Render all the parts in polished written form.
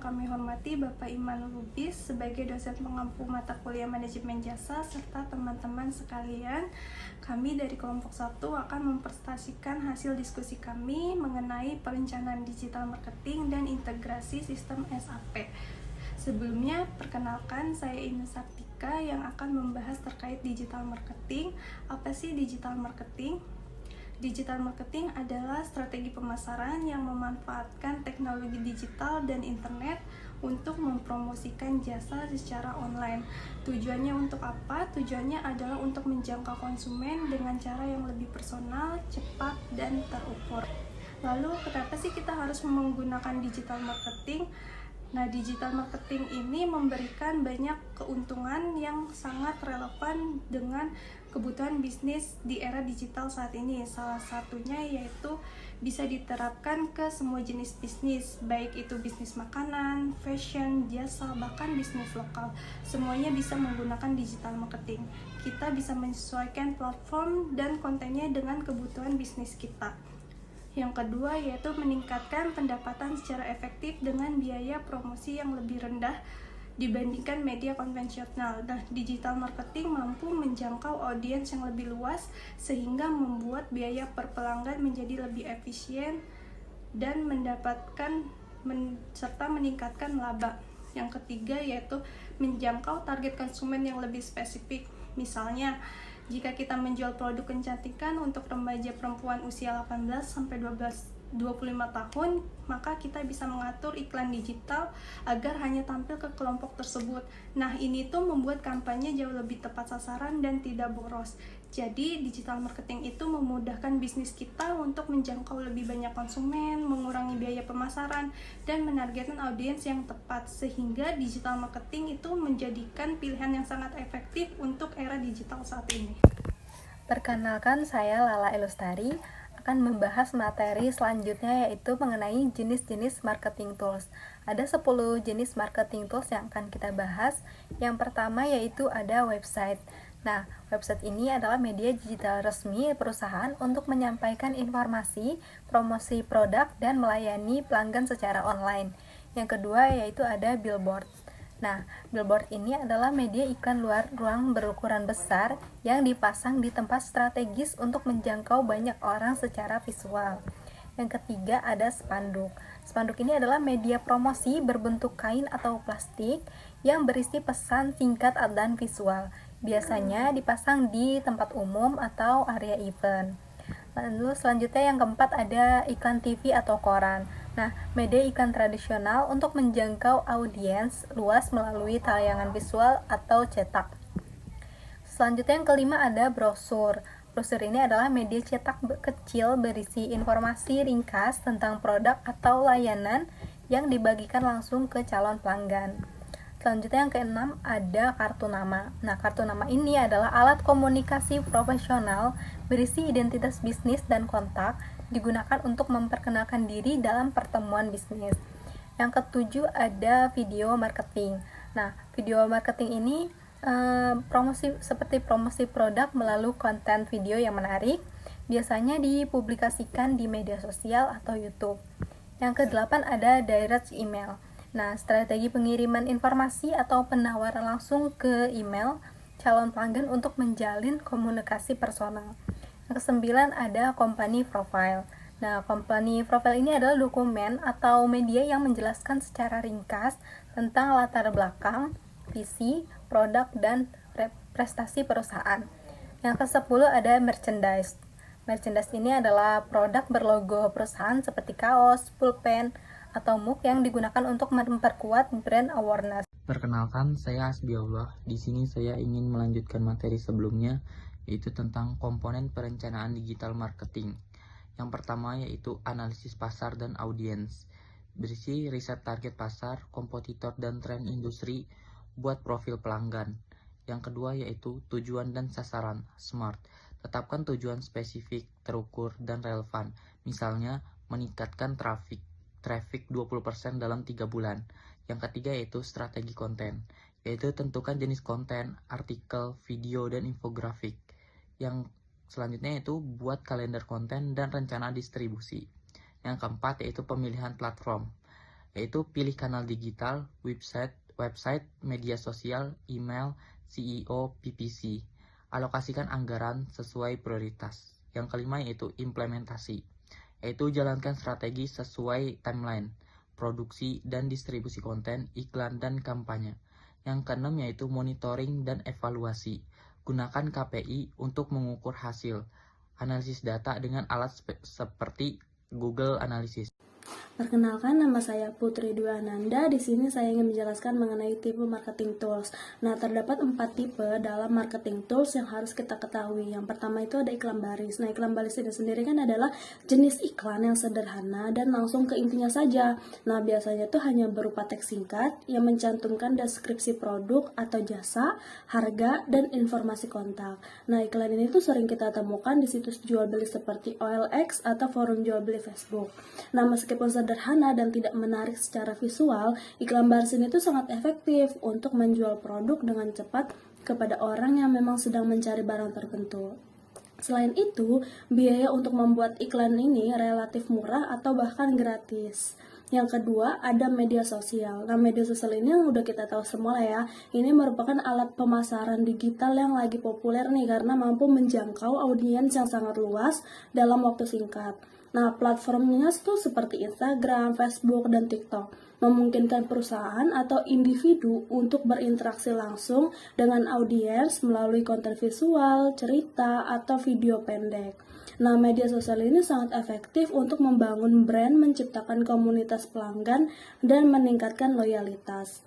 yang kami hormati Bapak Iman Lubis sebagai dosen pengampu mata kuliah manajemen jasa serta teman-teman sekalian. Kami dari kelompok 1 akan mempresentasikan hasil diskusi kami mengenai perencanaan digital marketing dan integrasi sistem SAP. Sebelumnya, perkenalkan saya Ines Sartika yang akan membahas terkait digital marketing. Apa sih digital marketing? Digital marketing adalah strategi pemasaran yang memanfaatkan teknologi digital dan internet untuk mempromosikan jasa secara online. Tujuannya untuk apa? Tujuannya adalah untuk menjangkau konsumen dengan cara yang lebih personal, cepat, dan terukur. Lalu, kenapa sih kita harus menggunakan digital marketing? Nah, digital marketing ini memberikan banyak keuntungan yang sangat relevan dengan kebutuhan bisnis di era digital saat ini. Salah satunya yaitu bisa diterapkan ke semua jenis bisnis, baik itu bisnis makanan, fashion, jasa, bahkan bisnis lokal. Semuanya bisa menggunakan digital marketing. Kita bisa menyesuaikan platform dan kontennya dengan kebutuhan bisnis kita. Yang kedua yaitu meningkatkan pendapatan secara efektif dengan biaya promosi yang lebih rendah dibandingkan media konvensional. Nah, digital marketing mampu menjangkau audiens yang lebih luas sehingga membuat biaya per pelanggan menjadi lebih efisien dan serta meningkatkan laba. Yang ketiga yaitu menjangkau target konsumen yang lebih spesifik. Misalnya, jika kita menjual produk kecantikan untuk remaja perempuan usia 18 sampai 25 tahun, maka kita bisa mengatur iklan digital agar hanya tampil ke kelompok tersebut. Nah, ini tuh membuat kampanye jauh lebih tepat sasaran dan tidak boros. Jadi, digital marketing itu memudahkan bisnis kita untuk menjangkau lebih banyak konsumen, mengurangi biaya pemasaran, dan menargetkan audiens yang tepat, sehingga digital marketing itu menjadikan pilihan yang sangat efektif untuk era digital saat ini. Perkenalkan, saya Lala Elustari akan membahas materi selanjutnya yaitu mengenai jenis-jenis marketing tools. Ada 10 jenis marketing tools yang akan kita bahas. Yang pertama yaitu ada website. Nah, website ini adalah media digital resmi perusahaan untuk menyampaikan informasi, promosi produk, dan melayani pelanggan secara online. Yang kedua yaitu ada billboard. Nah, billboard ini adalah media iklan luar ruang berukuran besar yang dipasang di tempat strategis untuk menjangkau banyak orang secara visual. Yang ketiga ada spanduk. Spanduk ini adalah media promosi berbentuk kain atau plastik yang berisi pesan singkat dan visual. Biasanya dipasang di tempat umum atau area event. Lalu selanjutnya yang keempat ada iklan TV atau koran. Nah, media iklan tradisional untuk menjangkau audiens luas melalui tayangan visual atau cetak. Selanjutnya yang kelima ada brosur. Brosur ini adalah media cetak kecil berisi informasi ringkas tentang produk atau layanan yang dibagikan langsung ke calon pelanggan. Selanjutnya yang keenam ada kartu nama. Nah, kartu nama ini adalah alat komunikasi profesional berisi identitas bisnis dan kontak, digunakan untuk memperkenalkan diri dalam pertemuan bisnis. Yang ketujuh ada video marketing. Nah, video marketing ini seperti promosi produk melalui konten video yang menarik, biasanya dipublikasikan di media sosial atau YouTube. Yang kedelapan ada direct email. Nah, strategi pengiriman informasi atau penawaran langsung ke email calon pelanggan untuk menjalin komunikasi personal. Yang kesembilan ada company profile. Nah, company profile ini adalah dokumen atau media yang menjelaskan secara ringkas tentang latar belakang, visi, produk, dan prestasi perusahaan. Yang ke-10 ada merchandise. Merchandise ini adalah produk berlogo perusahaan seperti kaos, pulpen, atau mug yang digunakan untuk memperkuat brand awareness. Perkenalkan, saya Asbiullah. Di sini saya ingin melanjutkan materi sebelumnya, yaitu tentang komponen perencanaan digital marketing. Yang pertama yaitu analisis pasar dan audiens. Berisi riset target pasar, kompetitor, dan tren industri buat profil pelanggan. Yang kedua yaitu tujuan dan sasaran, SMART. Tetapkan tujuan spesifik, terukur, dan relevan. Misalnya, meningkatkan traffic 20% dalam 3 bulan. Yang ketiga yaitu strategi konten, yaitu tentukan jenis konten, artikel, video, dan infografik. Yang selanjutnya yaitu buat kalender konten dan rencana distribusi. Yang keempat yaitu pemilihan platform. yaitu pilih kanal digital, website, media sosial, email, CEO, PPC. Alokasikan anggaran sesuai prioritas. Yang kelima yaitu implementasi, yaitu jalankan strategi sesuai timeline, produksi dan distribusi konten, iklan, dan kampanye. Yang keenam yaitu monitoring dan evaluasi. Gunakan KPI untuk mengukur hasil. Analisis data dengan alat seperti Google Analytics. Perkenalkan, nama saya Putri Dwi Ananda. Di sini saya ingin menjelaskan mengenai tipe marketing tools. Nah, terdapat 4 tipe dalam marketing tools yang harus kita ketahui. Yang pertama itu ada iklan baris. Nah, iklan baris ini sendiri kan adalah jenis iklan yang sederhana dan langsung ke intinya saja. Nah, biasanya itu hanya berupa teks singkat yang mencantumkan deskripsi produk atau jasa, harga, dan informasi kontak. Nah, iklan ini tuh sering kita temukan di situs jual beli seperti OLX atau forum jual beli Facebook. Nah, meskipun sederhana dan tidak menarik secara visual, iklan baris ini tuh sangat efektif untuk menjual produk dengan cepat kepada orang yang memang sedang mencari barang tertentu. Selain itu, biaya untuk membuat iklan ini relatif murah atau bahkan gratis. Yang kedua, ada media sosial. Nah, media sosial ini yang udah kita tahu semua ya. Ini merupakan alat pemasaran digital yang lagi populer nih karena mampu menjangkau audiens yang sangat luas dalam waktu singkat. Nah, platformnya itu seperti Instagram, Facebook, dan TikTok memungkinkan perusahaan atau individu untuk berinteraksi langsung dengan audiens melalui konten visual, cerita, atau video pendek. Nah, media sosial ini sangat efektif untuk membangun brand, menciptakan komunitas pelanggan, dan meningkatkan loyalitas.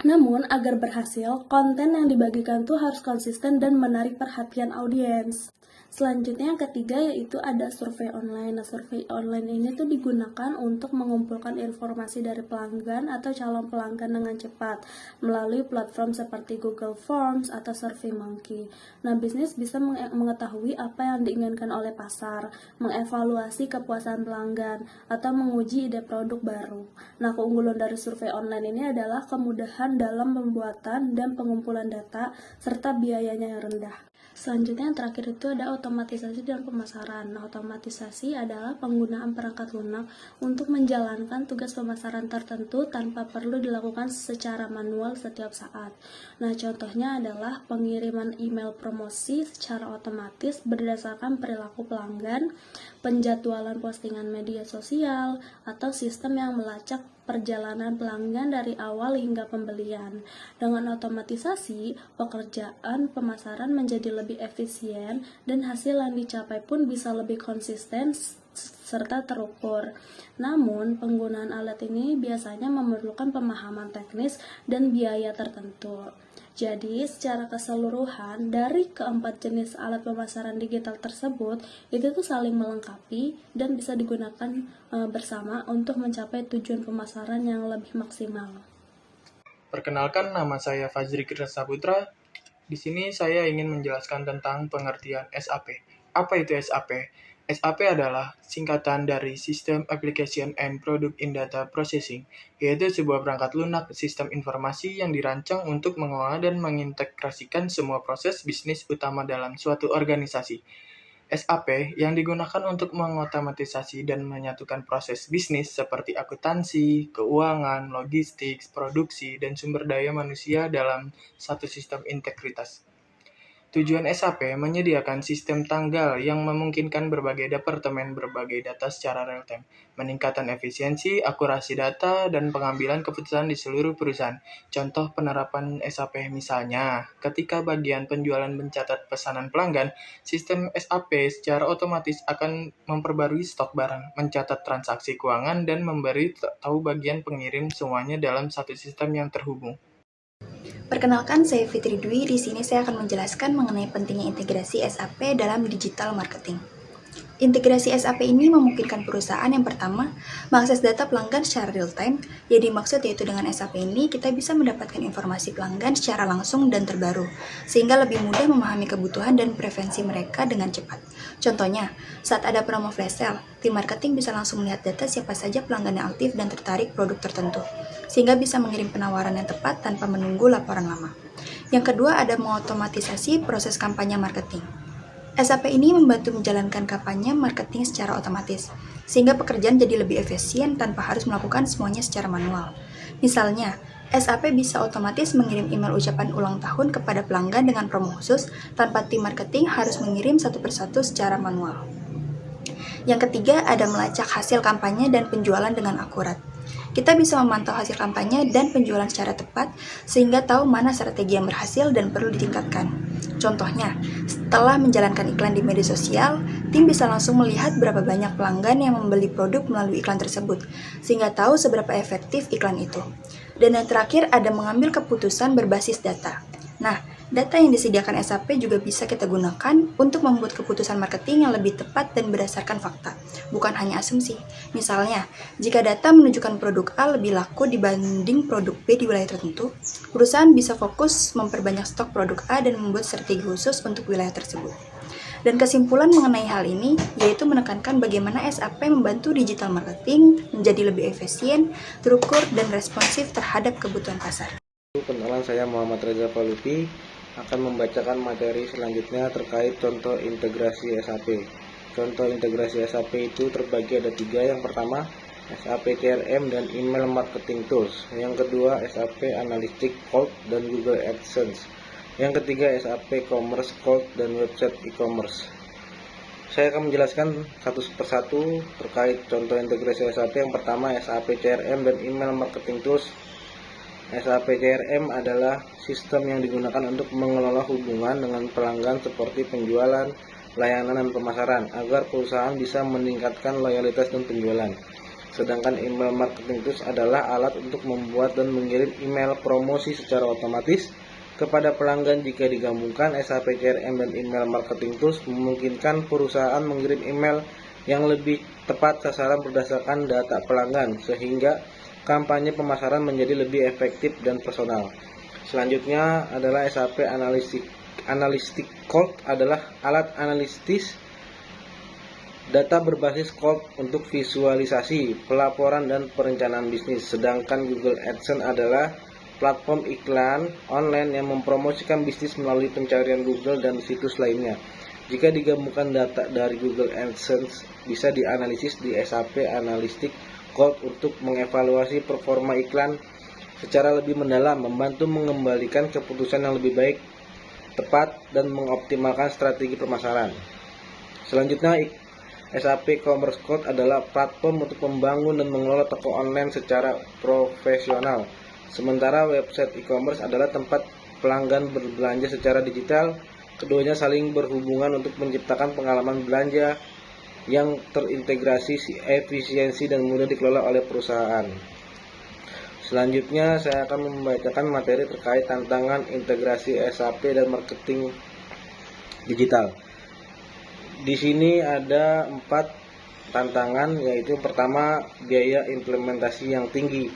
Namun, agar berhasil, konten yang dibagikan tuh harus konsisten dan menarik perhatian audiens. Selanjutnya yang ketiga yaitu ada survei online. Nah, survei online ini tuh digunakan untuk mengumpulkan informasi dari pelanggan atau calon pelanggan dengan cepat melalui platform seperti Google Forms atau SurveyMonkey. Nah, bisnis bisa mengetahui apa yang diinginkan oleh pasar, mengevaluasi kepuasan pelanggan, atau menguji ide produk baru. Nah, keunggulan dari survei online ini adalah kemudahan dalam pembuatan dan pengumpulan data serta biayanya yang rendah. Selanjutnya yang terakhir itu ada otomatisasi dan pemasaran. Nah, otomatisasi adalah penggunaan perangkat lunak untuk menjalankan tugas pemasaran tertentu tanpa perlu dilakukan secara manual setiap saat. Nah, contohnya adalah pengiriman email promosi secara otomatis berdasarkan perilaku pelanggan, penjadwalan postingan media sosial, atau sistem yang melacak perjalanan pelanggan dari awal hingga pembelian. Dengan otomatisasi, pekerjaan pemasaran menjadi lebih efisien dan hasil yang dicapai pun bisa lebih konsisten serta terukur. Namun, penggunaan alat ini biasanya memerlukan pemahaman teknis dan biaya tertentu. Jadi, secara keseluruhan, dari keempat jenis alat pemasaran digital tersebut, itu tuh saling melengkapi dan bisa digunakan bersama untuk mencapai tujuan pemasaran yang lebih maksimal. Perkenalkan, nama saya Fajri Kirsa Saputra. Di sini saya ingin menjelaskan tentang pengertian SAP. Apa itu SAP? SAP adalah singkatan dari System Application and Product in Data Processing, yaitu sebuah perangkat lunak sistem informasi yang dirancang untuk mengelola dan mengintegrasikan semua proses bisnis utama dalam suatu organisasi. SAP yang digunakan untuk mengotomatisasi dan menyatukan proses bisnis seperti akuntansi, keuangan, logistik, produksi, dan sumber daya manusia dalam satu sistem integritas. Tujuan SAP menyediakan sistem tanggal yang memungkinkan berbagai departemen berbagai data secara real-time, meningkatkan efisiensi, akurasi data, dan pengambilan keputusan di seluruh perusahaan. Contoh penerapan SAP misalnya, ketika bagian penjualan mencatat pesanan pelanggan, sistem SAP secara otomatis akan memperbarui stok barang, mencatat transaksi keuangan, dan memberi tahu bagian pengirim semuanya dalam satu sistem yang terhubung. Perkenalkan, saya Fitri Dwi. Di sini saya akan menjelaskan mengenai pentingnya integrasi SAP dalam digital marketing. Integrasi SAP ini memungkinkan perusahaan yang pertama mengakses data pelanggan secara real-time. Yang dimaksud yaitu dengan SAP ini kita bisa mendapatkan informasi pelanggan secara langsung dan terbaru, sehingga lebih mudah memahami kebutuhan dan preferensi mereka dengan cepat. Contohnya, saat ada promo flash sale, tim marketing bisa langsung melihat data siapa saja pelanggan yang aktif dan tertarik produk tertentu, sehingga bisa mengirim penawaran yang tepat tanpa menunggu laporan lama. Yang kedua ada mengotomatisasi proses kampanye marketing. SAP ini membantu menjalankan kampanye marketing secara otomatis. sehingga pekerjaan jadi lebih efisien tanpa harus melakukan semuanya secara manual. Misalnya, SAP bisa otomatis mengirim email ucapan ulang tahun kepada pelanggan dengan promo khusus tanpa tim marketing harus mengirim satu persatu secara manual. Yang ketiga, ada melacak hasil kampanye dan penjualan dengan akurat. Kita bisa memantau hasil kampanye dan penjualan secara tepat sehingga tahu mana strategi yang berhasil dan perlu ditingkatkan. Contohnya, setelah menjalankan iklan di media sosial, tim bisa langsung melihat berapa banyak pelanggan yang membeli produk melalui iklan tersebut, sehingga tahu seberapa efektif iklan itu. Dan yang terakhir, ada mengambil keputusan berbasis data. Nah, data yang disediakan SAP juga bisa kita gunakan untuk membuat keputusan marketing yang lebih tepat dan berdasarkan fakta, bukan hanya asumsi. Misalnya, jika data menunjukkan produk A lebih laku dibanding produk B di wilayah tertentu, perusahaan bisa fokus memperbanyak stok produk A dan membuat strategi khusus untuk wilayah tersebut. Dan kesimpulan mengenai hal ini yaitu menekankan bagaimana SAP membantu digital marketing menjadi lebih efisien, terukur, dan responsif terhadap kebutuhan pasar. Perkenalan, saya Muhammad Reza Faluti akan membacakan materi selanjutnya terkait contoh integrasi SAP. Contoh integrasi SAP itu terbagi ada 3. Yang pertama, SAP CRM dan Email Marketing Tools. Yang kedua, SAP Analytics Cloud dan Google AdSense. Yang ketiga, SAP Commerce Cloud dan website e-commerce. Saya akan menjelaskan satu persatu terkait contoh integrasi SAP. Yang pertama, SAP CRM dan Email Marketing Tools. SAP CRM adalah sistem yang digunakan untuk mengelola hubungan dengan pelanggan seperti penjualan, layanan, dan pemasaran agar perusahaan bisa meningkatkan loyalitas dan penjualan. Sedangkan email marketing tools adalah alat untuk membuat dan mengirim email promosi secara otomatis kepada pelanggan. Jika digabungkan, SAP CRM dan email marketing tools memungkinkan perusahaan mengirim email yang lebih tepat sasaran berdasarkan data pelanggan sehingga kampanye pemasaran menjadi lebih efektif dan personal. Selanjutnya adalah SAP Analytics Cloud adalah alat analisis data berbasis cloud untuk visualisasi, pelaporan, dan perencanaan bisnis. Sedangkan Google AdSense adalah platform iklan online yang mempromosikan bisnis melalui pencarian Google dan situs lainnya. Jika digabungkan, data dari Google AdSense bisa dianalisis di SAP Analytics Cloud untuk mengevaluasi performa iklan secara lebih mendalam, membantu mengembalikan keputusan yang lebih baik, tepat, dan mengoptimalkan strategi pemasaran. Selanjutnya, SAP Commerce Cloud adalah platform untuk membangun dan mengelola toko online secara profesional. Sementara website e-commerce adalah tempat pelanggan berbelanja secara digital. Keduanya saling berhubungan untuk menciptakan pengalaman belanja yang terintegrasi, efisiensi, dan mudah dikelola oleh perusahaan. Selanjutnya saya akan membacakan materi terkait tantangan integrasi SAP dan marketing digital. Di sini ada 4 tantangan, yaitu pertama, biaya implementasi yang tinggi.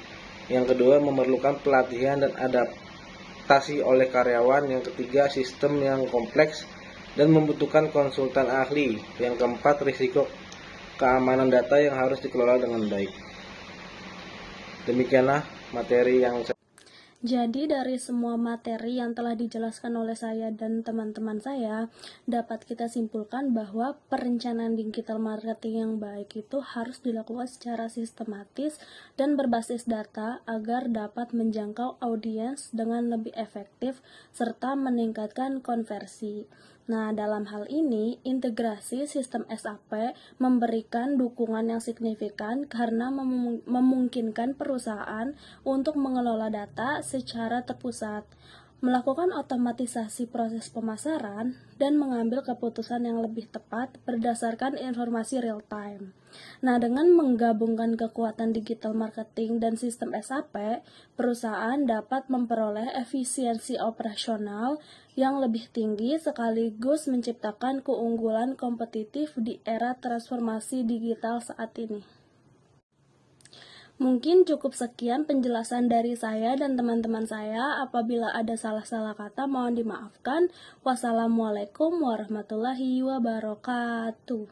Yang kedua, memerlukan pelatihan dan adaptasi oleh karyawan. Yang ketiga, sistem yang kompleks dan membutuhkan konsultan ahli. Yang keempat, risiko keamanan data yang harus dikelola dengan baik. Demikianlah materi yang saya... Jadi dari semua materi yang telah dijelaskan oleh saya dan teman-teman saya, dapat kita simpulkan bahwa perencanaan digital marketing yang baik itu harus dilakukan secara sistematis dan berbasis data agar dapat menjangkau audiens dengan lebih efektif serta meningkatkan konversi. Nah, dalam hal ini, integrasi sistem SAP memberikan dukungan yang signifikan karena memungkinkan perusahaan untuk mengelola data secara terpusat, melakukan otomatisasi proses pemasaran, dan mengambil keputusan yang lebih tepat berdasarkan informasi real time. Nah, dengan menggabungkan kekuatan digital marketing dan sistem SAP, perusahaan dapat memperoleh efisiensi operasional yang lebih tinggi sekaligus menciptakan keunggulan kompetitif di era transformasi digital saat ini. Mungkin cukup sekian penjelasan dari saya dan teman-teman saya. Apabila ada salah-salah kata, mohon dimaafkan. Wassalamualaikum warahmatullahi wabarakatuh.